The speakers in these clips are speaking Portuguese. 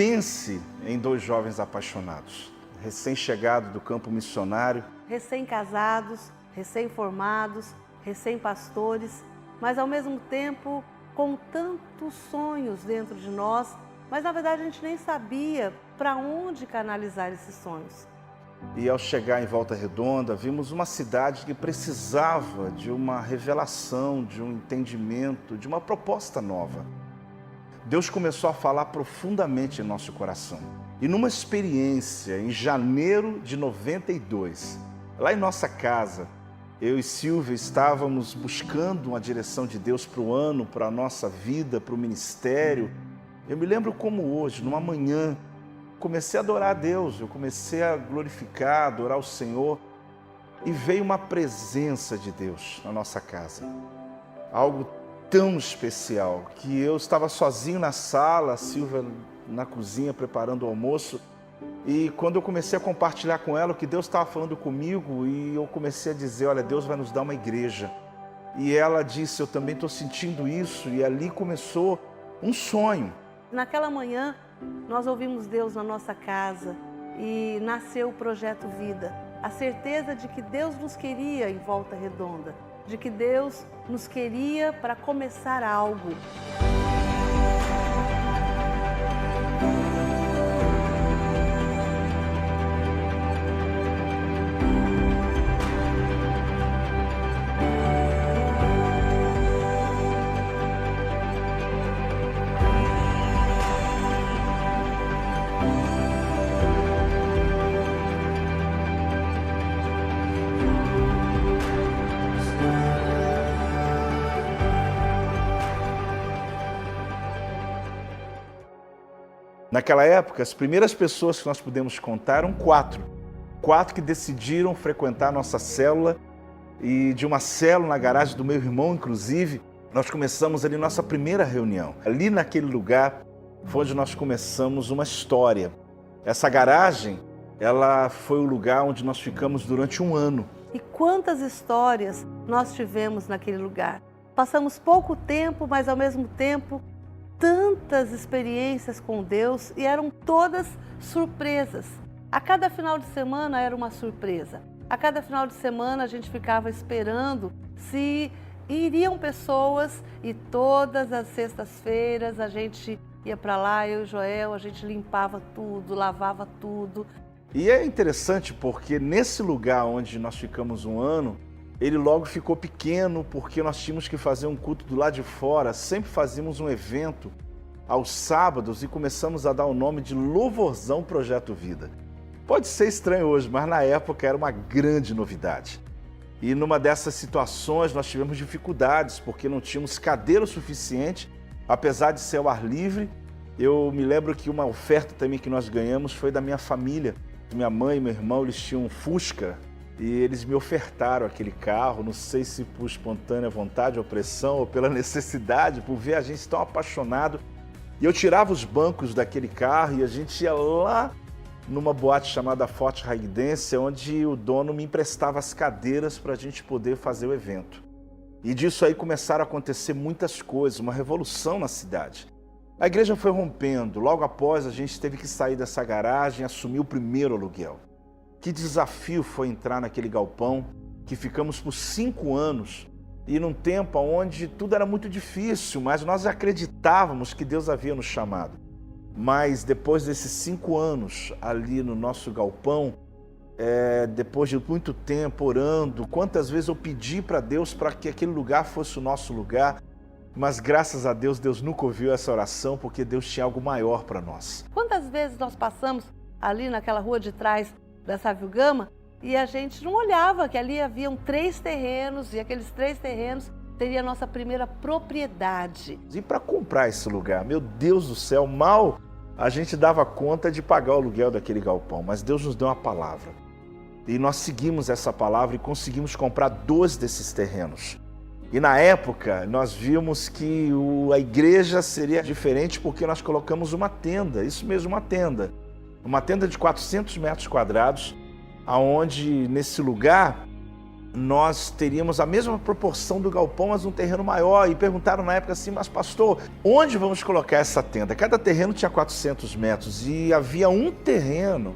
Pense em dois jovens apaixonados, recém-chegados do campo missionário, recém-casados, recém-formados, recém-pastores, mas ao mesmo tempo com tantos sonhos dentro de nós, mas na verdade a gente nem sabia para onde canalizar esses sonhos. E ao chegar em Volta Redonda, vimos uma cidade que precisava de uma revelação, de um entendimento, de uma proposta nova. Deus começou a falar profundamente em nosso coração. E numa experiência, em janeiro de 92, lá em nossa casa, eu e Silvia estávamos buscando uma direção de Deus para o ano, para a nossa vida, para o ministério. Eu me lembro como hoje, numa manhã, comecei a adorar a Deus, eu comecei a glorificar, adorar o Senhor, e veio uma presença de Deus na nossa casa. Algo tão especial, que eu estava sozinho na sala, a Silvia na cozinha preparando o almoço, e quando eu comecei a compartilhar com ela o que Deus estava falando comigo, e eu comecei a dizer, olha, Deus vai nos dar uma igreja. E ela disse, eu também estou sentindo isso, e ali começou um sonho. Naquela manhã, nós ouvimos Deus na nossa casa e nasceu o Projeto Vida. A certeza de que Deus nos queria em Volta Redonda, de que Deus nos queria para começar algo. Naquela época, as primeiras pessoas que nós pudemos contar eram quatro. Quatro que decidiram frequentar a nossa célula, e de uma célula na garagem do meu irmão, inclusive, nós começamos ali nossa primeira reunião. Ali naquele lugar foi onde nós começamos uma história. Essa garagem, ela foi o lugar onde nós ficamos durante um ano. E quantas histórias nós tivemos naquele lugar. Passamos pouco tempo, mas ao mesmo tempo tantas experiências com Deus, e eram todas surpresas. A cada final de semana era uma surpresa. A cada final de semana a gente ficava esperando se iriam pessoas, e todas as sextas-feiras a gente ia para lá, eu e o Joel, a gente limpava tudo, lavava tudo. E é interessante porque nesse lugar onde nós ficamos um ano, ele logo ficou pequeno porque nós tínhamos que fazer um culto do lado de fora. Sempre fazíamos um evento aos sábados e começamos a dar o nome de Louvorzão Projeto Vida. Pode ser estranho hoje, mas na época era uma grande novidade. E numa dessas situações nós tivemos dificuldades porque não tínhamos cadeira o suficiente, apesar de ser ao ar livre. Eu me lembro que uma oferta também que nós ganhamos foi da minha família. Minha mãe e meu irmão, eles tinham um Fusca, e eles me ofertaram aquele carro, não sei se por espontânea vontade ou pressão, ou pela necessidade, por ver a gente tão apaixonado. E eu tirava os bancos daquele carro e a gente ia lá numa boate chamada Forte Raidense, onde o dono me emprestava as cadeiras para a gente poder fazer o evento. E disso aí começaram a acontecer muitas coisas, uma revolução na cidade. A igreja foi rompendo, logo após a gente teve que sair dessa garagem e assumir o primeiro aluguel. Que desafio foi entrar naquele galpão, que ficamos por 5 anos, e num tempo onde tudo era muito difícil, mas nós acreditávamos que Deus havia nos chamado. Mas depois desses 5 anos ali no nosso galpão, depois de muito tempo orando, quantas vezes eu pedi para Deus para que aquele lugar fosse o nosso lugar, mas graças a Deus, Deus nunca ouviu essa oração, porque Deus tinha algo maior para nós. Quantas vezes nós passamos ali naquela rua de trás da Sávio Gama e a gente não olhava que ali haviam 3 terrenos, e aqueles 3 terrenos seria a nossa primeira propriedade. E para comprar esse lugar, meu Deus do céu, mal a gente dava conta de pagar o aluguel daquele galpão, mas Deus nos deu uma palavra. E nós seguimos essa palavra e conseguimos comprar 2 desses terrenos. E na época nós vimos que a igreja seria diferente porque nós colocamos uma tenda, isso mesmo, uma tenda. Uma tenda de 400 metros quadrados, onde nesse lugar nós teríamos a mesma proporção do galpão, mas um terreno maior. E perguntaram na época assim, mas pastor, onde vamos colocar essa tenda? Cada terreno tinha 400 metros e havia um terreno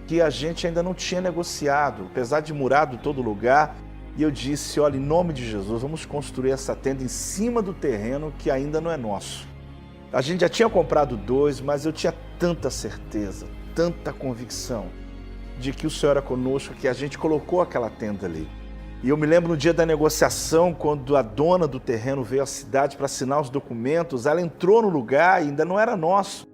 que a gente ainda não tinha negociado, apesar de murado todo lugar. E eu disse, olha, em nome de Jesus, vamos construir essa tenda em cima do terreno que ainda não é nosso. A gente já tinha comprado 2, mas eu tinha tanta certeza, tanta convicção de que o Senhor era conosco, que a gente colocou aquela tenda ali. E eu me lembro no dia da negociação, quando a dona do terreno veio à cidade para assinar os documentos, ela entrou no lugar e ainda não era nosso.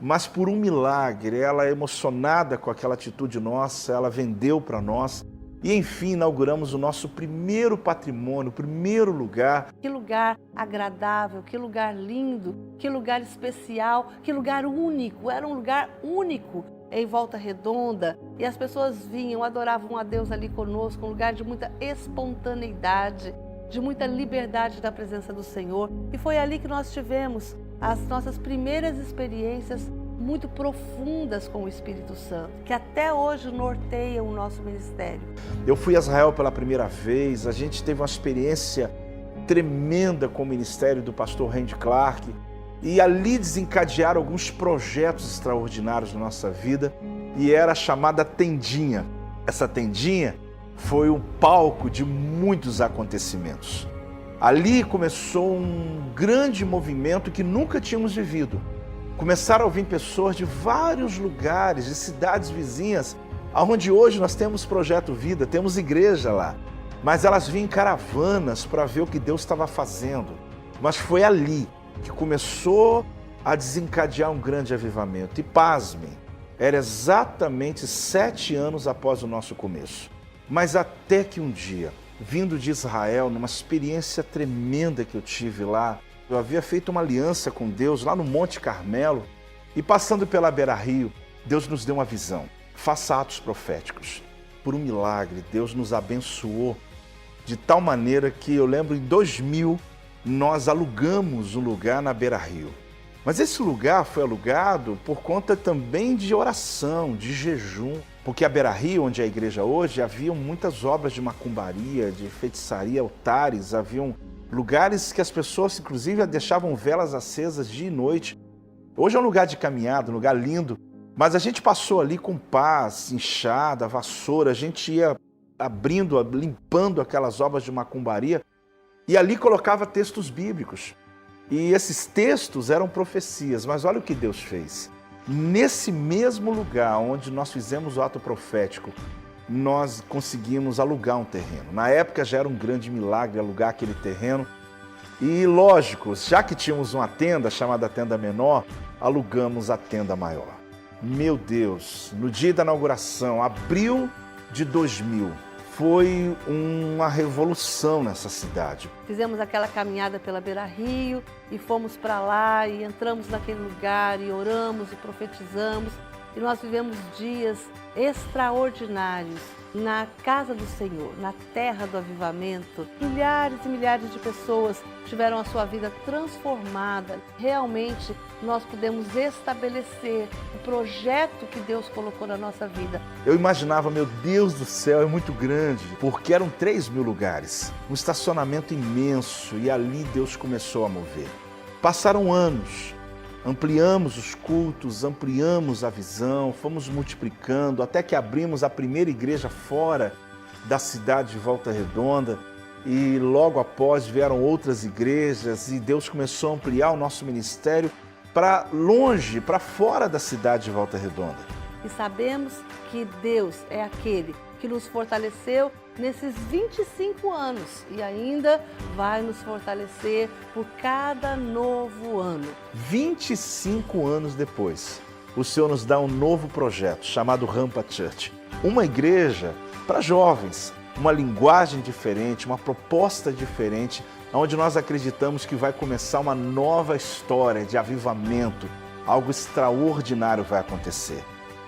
Mas por um milagre, ela emocionada com aquela atitude nossa, ela vendeu para nós. E enfim, inauguramos o nosso primeiro patrimônio, o primeiro lugar. Que lugar agradável, que lugar lindo, que lugar especial, que lugar único. Era um lugar único em Volta Redonda, e as pessoas vinham, adoravam a Deus ali conosco, um lugar de muita espontaneidade, de muita liberdade da presença do Senhor. E foi ali que nós tivemos as nossas primeiras experiências muito profundas com o Espírito Santo, que até hoje norteiam o nosso ministério. Eu fui a Israel pela primeira vez, a gente teve uma experiência tremenda com o ministério do pastor Randy Clark, e ali desencadearam alguns projetos extraordinários na nossa vida, e era a chamada tendinha. Essa tendinha foi o palco de muitos acontecimentos. Ali começou um grande movimento que nunca tínhamos vivido. Começaram a vir pessoas de vários lugares, de cidades vizinhas, onde hoje nós temos Projeto Vida, temos igreja lá. Mas elas vinham em caravanas para ver o que Deus estava fazendo. Mas foi ali que começou a desencadear um grande avivamento. E pasmem, era exatamente 7 anos após o nosso começo. Mas até que um dia, vindo de Israel, numa experiência tremenda que eu tive lá, eu havia feito uma aliança com Deus lá no Monte Carmelo, e passando pela Beira-Rio, Deus nos deu uma visão. Faça atos proféticos. Por um milagre, Deus nos abençoou de tal maneira que eu lembro em 2000, nós alugamos um lugar na Beira-Rio. Mas esse lugar foi alugado por conta também de oração, de jejum. Porque a Beira-Rio, onde é a igreja hoje, haviam muitas obras de macumbaria, de feitiçaria, altares, haviam lugares que as pessoas, inclusive, deixavam velas acesas dia e noite. Hoje é um lugar de caminhada, um lugar lindo, mas a gente passou ali com pás, enxada, vassoura, a gente ia abrindo, limpando aquelas obras de macumbaria e ali colocava textos bíblicos. E esses textos eram profecias, mas olha o que Deus fez. Nesse mesmo lugar onde nós fizemos o ato profético, nós conseguimos alugar um terreno. Na época já era um grande milagre alugar aquele terreno. E lógico, já que tínhamos uma tenda chamada tenda menor, alugamos a tenda maior. Meu Deus, no dia da inauguração, abril de 2000, foi uma revolução nessa cidade. Fizemos aquela caminhada pela Beira-Rio e fomos para lá e entramos naquele lugar e oramos e profetizamos. E nós vivemos dias extraordinários na casa do Senhor, na terra do avivamento. Milhares e milhares de pessoas tiveram a sua vida transformada. Realmente, nós pudemos estabelecer o projeto que Deus colocou na nossa vida. Eu imaginava, meu Deus do céu, é muito grande, porque eram 3.000 lugares, um estacionamento imenso, e ali Deus começou a mover. Passaram anos. Ampliamos os cultos, ampliamos a visão, fomos multiplicando, até que abrimos a primeira igreja fora da cidade de Volta Redonda, e logo após vieram outras igrejas e Deus começou a ampliar o nosso ministério para longe, para fora da cidade de Volta Redonda. E sabemos que Deus é aquele que nos fortaleceu nesses 25 anos e ainda vai nos fortalecer por cada novo ano. 25 anos depois, o Senhor nos dá um novo projeto chamado Rampa Church. Uma igreja para jovens, uma linguagem diferente, uma proposta diferente, onde nós acreditamos que vai começar uma nova história de avivamento, algo extraordinário vai acontecer.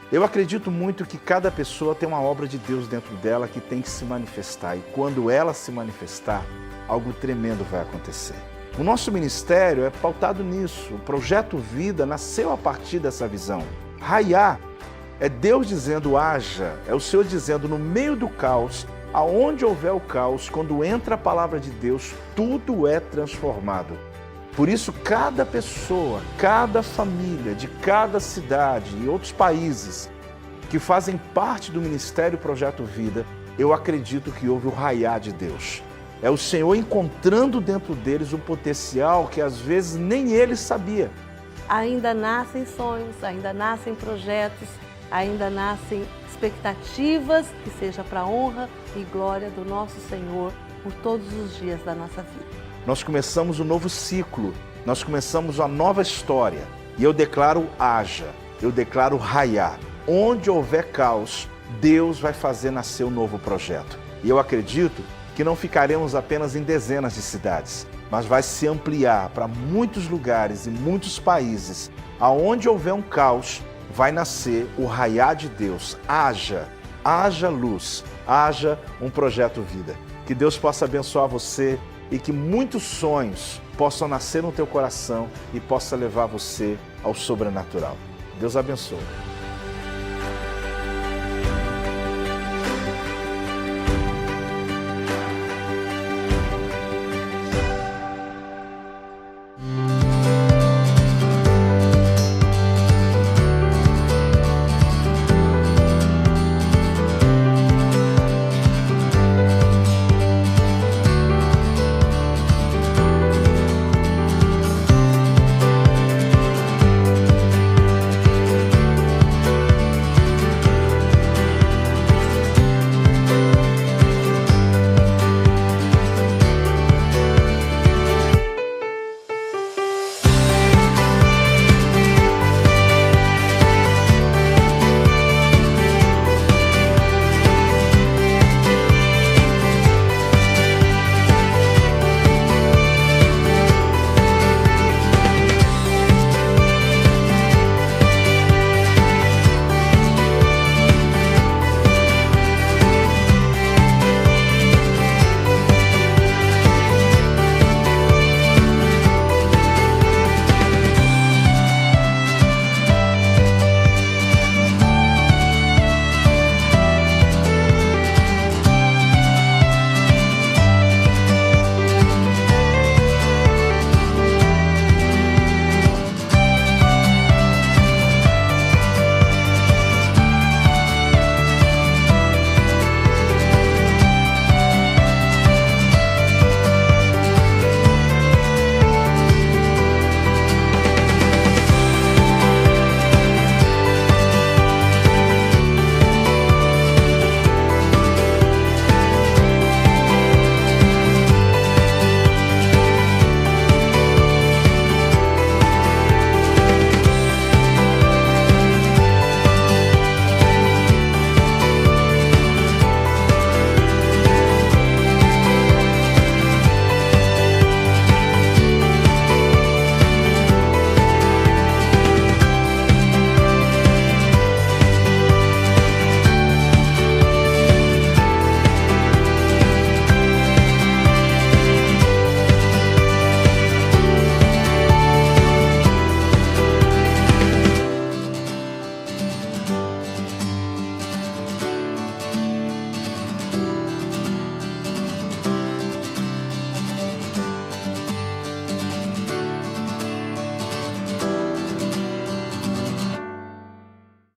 Eu acredito muito que cada pessoa tem uma obra de Deus dentro dela que tem que se manifestar. E quando ela se manifestar, algo tremendo vai acontecer. O nosso ministério é pautado nisso. O Projeto Vida nasceu a partir dessa visão. Raiar é Deus dizendo haja, é o Senhor dizendo no meio do caos, Aonde houver o caos, quando entra a palavra de Deus, tudo é transformado. Por isso, cada pessoa, cada família de cada cidade e outros países que fazem parte do Ministério Projeto Vida, eu acredito que houve o raiar de Deus. É o Senhor encontrando dentro deles um potencial que às vezes nem eles sabiam. Ainda nascem sonhos, ainda nascem projetos, ainda nascem expectativas que seja para a honra e glória do nosso Senhor por todos os dias da nossa vida. Nós começamos um novo ciclo, nós começamos uma nova história. E eu declaro haja, eu declaro raiar. Onde houver caos, Deus vai fazer nascer um novo projeto. E eu acredito que não ficaremos apenas em dezenas de cidades, mas vai se ampliar para muitos lugares e muitos países. Aonde houver um caos, vai nascer o raiar de Deus. Haja luz, haja um projeto vida. Que Deus possa abençoar você e que muitos sonhos possam nascer no teu coração e possa levar você ao sobrenatural. Deus abençoe.